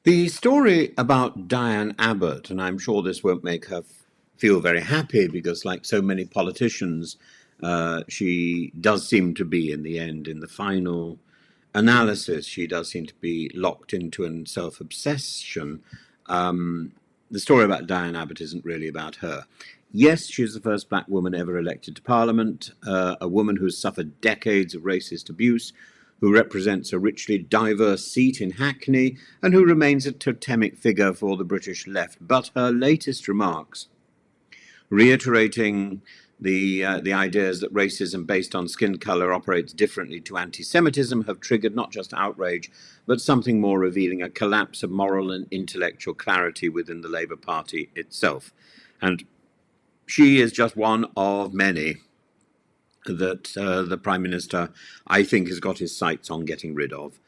The story about Diane Abbott, and I'm sure this won't make her feel very happy because, like so many politicians, she does seem to be, in the end, in the final analysis, she does seem to be locked into a self obsession. The story about Diane Abbott isn't really about her. Yes, she's the first black woman ever elected to Parliament, a woman who's suffered decades of racist abuse, who represents a richly diverse seat in Hackney, and who remains a totemic figure for the British left. But her latest remarks, reiterating the ideas that racism based on skin colour operates differently to anti-Semitism, have triggered not just outrage, but something more revealing a collapse of moral and intellectual clarity within the Labour Party itself. And she is just one of many that the Prime Minister, I think, has got his sights on getting rid of.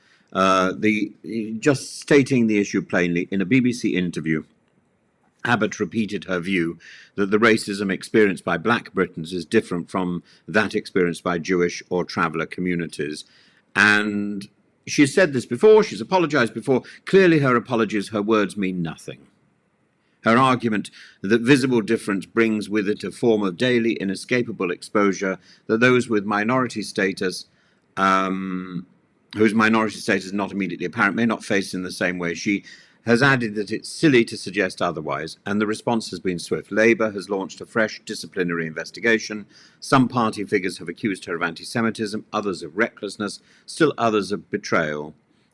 Just stating the issue plainly, in a BBC interview, Abbott repeated her view that the racism experienced by black Britons is different from that experienced by Jewish or traveller communities. And she's said this before, she's apologised before. Clearly her apologies, her words mean nothing. Her argument that visible difference brings with it a form of daily inescapable exposure that those with minority status, whose minority status is not immediately apparent, may not face in the same way. She has added that it's silly to suggest otherwise, and the response has been swift. Labour has launched a fresh disciplinary investigation. Some party figures have accused her of anti-Semitism, others of recklessness, still others of betrayal.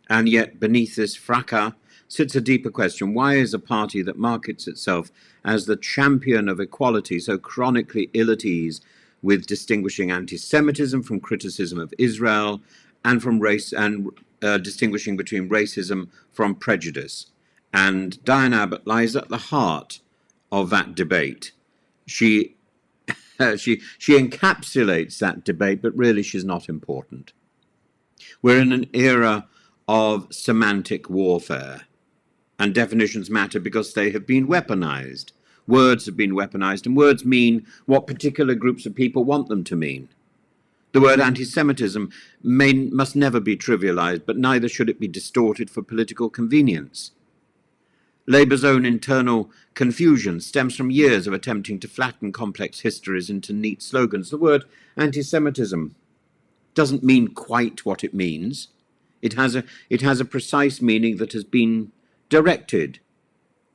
And yet, beneath this fracas sits a deeper question. Why is a party that markets itself as the champion of equality so chronically ill at ease with distinguishing anti-Semitism from criticism of Israel and from race and distinguishing between racism from prejudice? And Diane Abbott lies at the heart of that debate. She encapsulates that debate, but really she's not important. We're in an era of semantic warfare, and definitions matter because they have been weaponized. Words have been weaponized, and words mean what particular groups of people want them to mean. The word anti-Semitism must never be trivialized, but neither should it be distorted for political convenience. Labour's own internal confusion stems from years of attempting to flatten complex histories into neat slogans. The word anti-Semitism doesn't mean quite what it means. It has a precise meaning that has been directed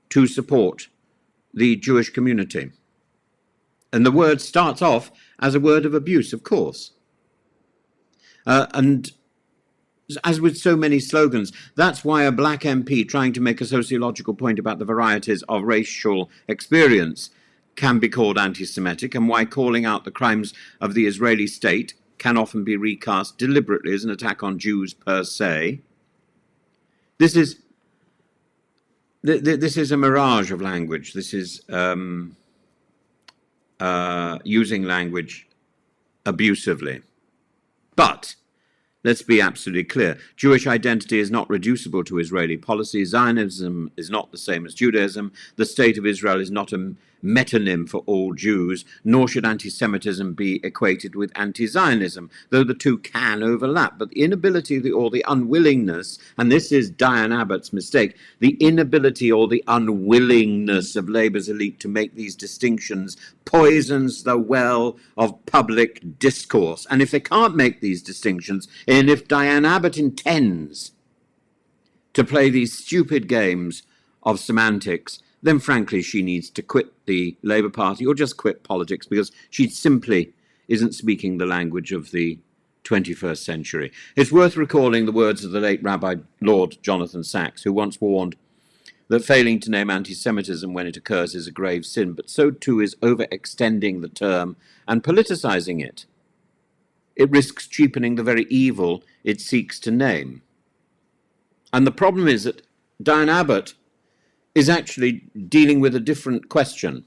to support the Jewish community. And the word starts off as a word of abuse, of course. And as with so many slogans, that's why a black MP trying to make a sociological point about the varieties of racial experience can be called anti-Semitic, and why calling out the crimes of the Israeli state can often be recast deliberately as an attack on Jews per se. This is a mirage of language. This is using language abusively. But let's be absolutely clear. Jewish identity is not reducible to Israeli policy. Zionism is not the same as Judaism. The State of Israel is not a metonym for all Jews, nor should anti-Semitism be equated with anti-Zionism, though the two can overlap. But the inability or the unwillingness, and this is Diane Abbott's mistake, the inability or the unwillingness of Labour's elite to make these distinctions poisons the well of public discourse. And if they can't make these distinctions, and if Diane Abbott intends to play these stupid games of semantics, then frankly she needs to quit the Labour Party or just quit politics, because she simply isn't speaking the language of the 21st century. It's worth recalling the words of the late Rabbi Lord Jonathan Sacks, who once warned that failing to name anti-Semitism when it occurs is a grave sin, but so too is overextending the term and politicizing it. It risks cheapening the very evil it seeks to name. And the problem is that Diane Abbott is actually dealing with a different question.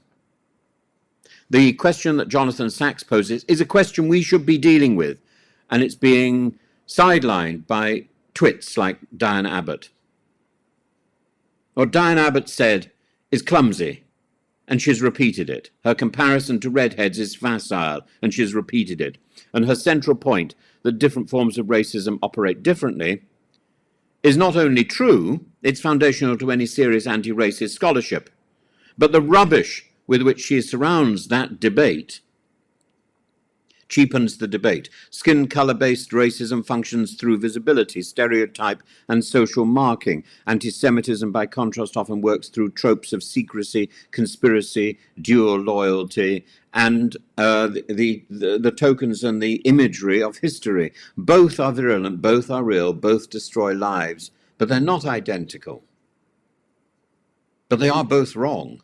The question that Jonathan Sacks poses is a question we should be dealing with, and it's being sidelined by twits like Diane Abbott. What Diane Abbott said is clumsy, and she's repeated it. Her comparison to redheads is facile, and she's repeated it. And her central point, that different forms of racism operate differently, is not only true, it's foundational to any serious anti-racist scholarship. But the rubbish with which she surrounds that debate cheapens the debate. Skin colour-based racism functions through visibility, stereotype, and social marking. Anti-Semitism, by contrast, often works through tropes of secrecy, conspiracy, dual loyalty, and the tokens and the imagery of history. Both are virulent, both are real, both destroy lives, but they're not identical. But they are both wrong.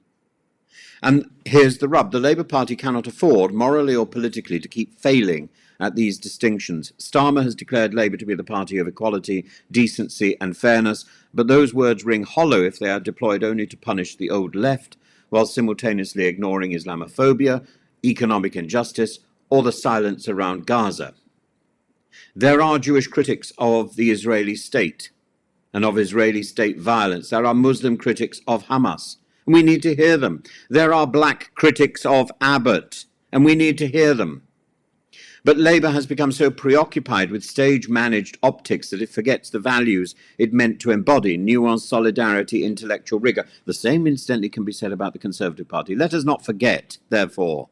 And here's the rub. The Labour Party cannot afford, morally or politically, to keep failing at these distinctions. Starmer has declared Labour to be the party of equality, decency and fairness, but those words ring hollow if they are deployed only to punish the old left, while simultaneously ignoring Islamophobia, economic injustice, or the silence around Gaza. There are Jewish critics of the Israeli state and of Israeli state violence. There are Muslim critics of Hamas. We need to hear them. There are black critics of Abbott, and we need to hear them. But Labour has become so preoccupied with stage-managed optics that it forgets the values it meant to embody: nuance, solidarity, intellectual rigour. The same, incidentally, can be said about the Conservative Party. Let us not forget, therefore,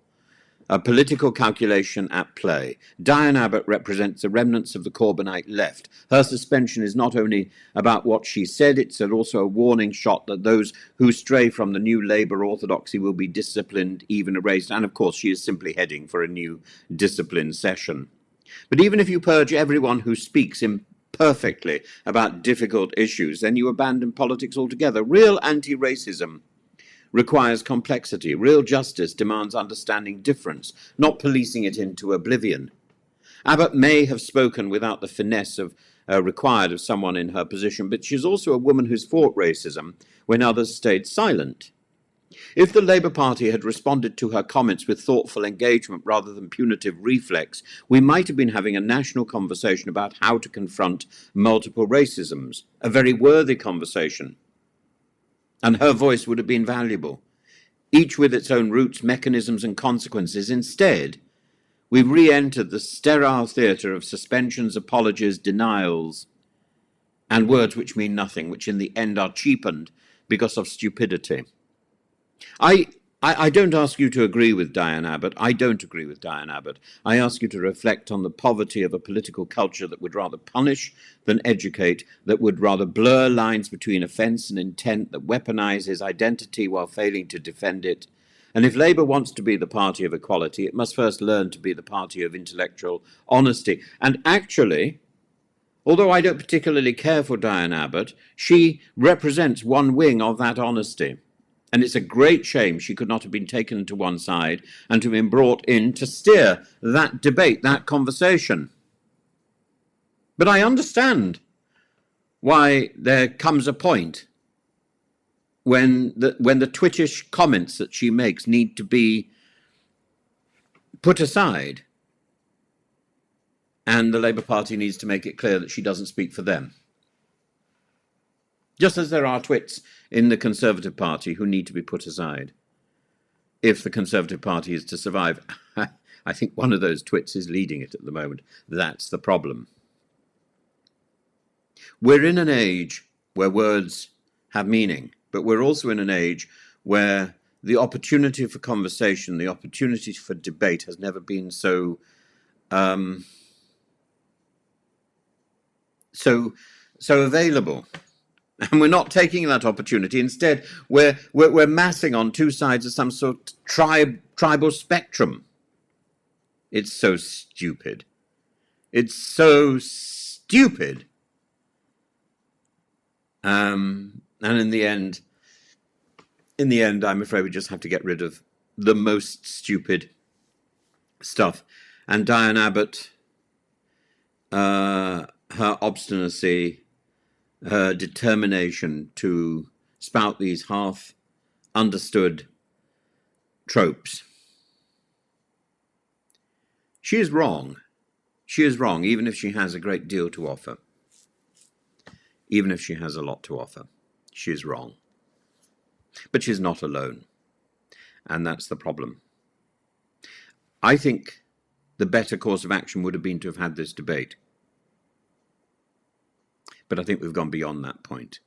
a political calculation at play. Diane Abbott represents the remnants of the Corbynite left. Her suspension is not only about what she said, it's also a warning shot that those who stray from the new Labour orthodoxy will be disciplined, even erased. And of course, she is simply heading for a new discipline session. But even if you purge everyone who speaks imperfectly about difficult issues, then you abandon politics altogether. Real anti-racism requires complexity. Real justice demands understanding difference, not policing it into oblivion. Abbott may have spoken without the finesse required of someone in her position, but she's also a woman who's fought racism when others stayed silent. If the Labour Party had responded to her comments with thoughtful engagement rather than punitive reflex, we might have been having a national conversation about how to confront multiple racisms, a very worthy conversation. And her voice would have been valuable, each with its own roots, mechanisms, and consequences. Instead, we've re-entered the sterile theatre of suspensions, apologies, denials, and words which mean nothing, which in the end are cheapened because of stupidity. I don't ask you to agree with Diane Abbott. I don't agree with Diane Abbott. I ask you to reflect on the poverty of a political culture that would rather punish than educate, that would rather blur lines between offence and intent, that weaponizes identity while failing to defend it. And if Labour wants to be the party of equality, it must first learn to be the party of intellectual honesty. And actually, although I don't particularly care for Diane Abbott, she represents one wing of that honesty. And it's a great shame she could not have been taken to one side and to have been brought in to steer that debate, that conversation. But I understand why there comes a point when the twittish comments that she makes need to be put aside, and the Labour Party needs to make it clear that she doesn't speak for them. Just as there are twits in the Conservative Party who need to be put aside if the Conservative Party is to survive. I think one of those twits is leading it at the moment. That's the problem. We're in an age where words have meaning, but we're also in an age where the opportunity for conversation, the opportunity for debate has never been so available. And we're not taking that opportunity. Instead, we're massing on two sides of some sort of tribal spectrum. It's so stupid. It's so stupid. And in the end, I'm afraid we just have to get rid of the most stupid stuff. And Diane Abbott, her obstinacy, her determination to spout these half-understood tropes. She is wrong. She is wrong, even if she has a great deal to offer. Even if she has a lot to offer. She is wrong. But she's not alone. And that's the problem. I think the better course of action would have been to have had this debate. But I think we've gone beyond that point.